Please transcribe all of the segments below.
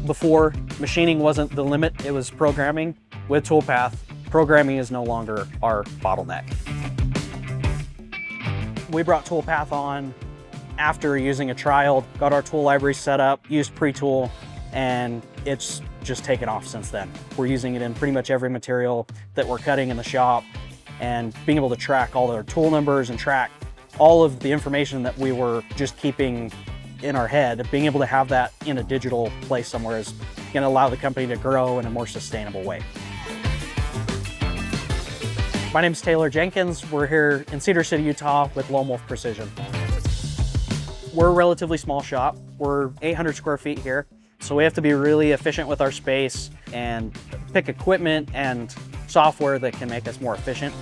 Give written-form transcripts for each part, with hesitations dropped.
Before, machining wasn't the limit, it was programming. With Toolpath, programming is no longer our bottleneck. We brought Toolpath on after using a trial, got our tool library set up, used pre-tool, and it's just taken off since then. We're using it in pretty much every material that we're cutting in the shop, and being able to track all their tool numbers and track all of the information that we were just keeping in our head, being able to have that in a digital place somewhere is going to allow the company to grow in a more sustainable way. My name is Jenkins. We're here in Cedar City, Utah with Lone Wolf Precision. We're a relatively small shop. We're 800 square feet here, so we have to be really efficient with our space and pick equipment and software that can make us more efficient.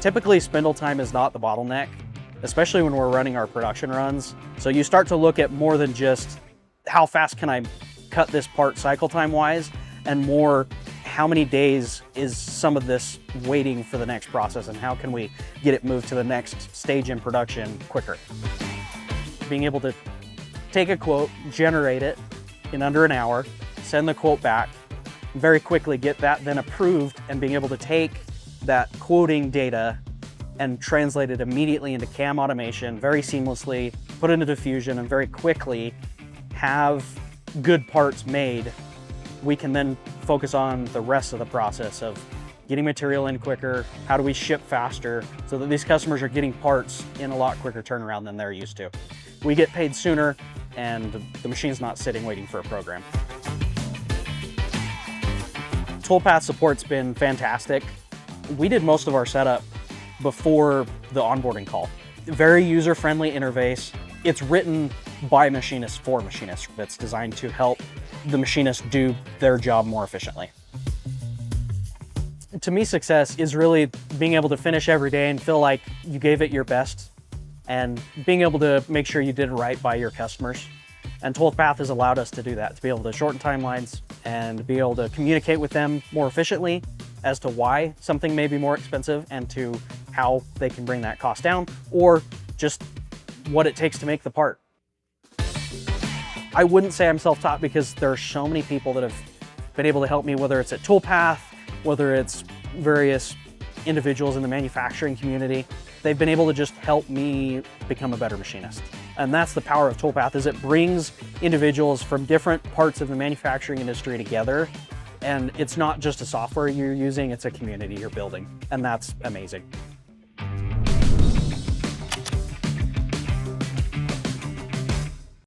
Typically, spindle time is not the bottleneck, especially when we're running our production runs. So you start to look at more than just how fast can I cut this part cycle time wise, and more how many days is some of this waiting for the next process, and how can we get it moved to the next stage in production quicker. Being able to take a quote, generate it in under an hour, send the quote back, very quickly get that then approved, and being able to take that quoting data and translate it immediately into CAM automation very seamlessly, put it into Fusion, and very quickly have good parts made. We can then focus on the rest of the process of getting material in quicker, how do we ship faster, so that these customers are getting parts in a lot quicker turnaround than they're used to. We get paid sooner, and the machine's not sitting waiting for a program. Toolpath support's been fantastic. We did most of our setup before the onboarding call. Very user-friendly interface. It's written by machinists for machinists. It's designed to help the machinists do their job more efficiently. To me, success is really being able to finish every day and feel like you gave it your best, and being able to make sure you did right by your customers. And Toolpath has allowed us to do that, to be able to shorten timelines and be able to communicate with them more efficiently as to why something may be more expensive and to how they can bring that cost down, or just what it takes to make the part. I wouldn't say I'm self-taught, because there are so many people that have been able to help me, whether it's at Toolpath, whether it's various individuals in the manufacturing community. They've been able to just help me become a better machinist. And that's the power of Toolpath, is it brings individuals from different parts of the manufacturing industry together. And it's not just a software you're using, it's a community you're building. And that's amazing.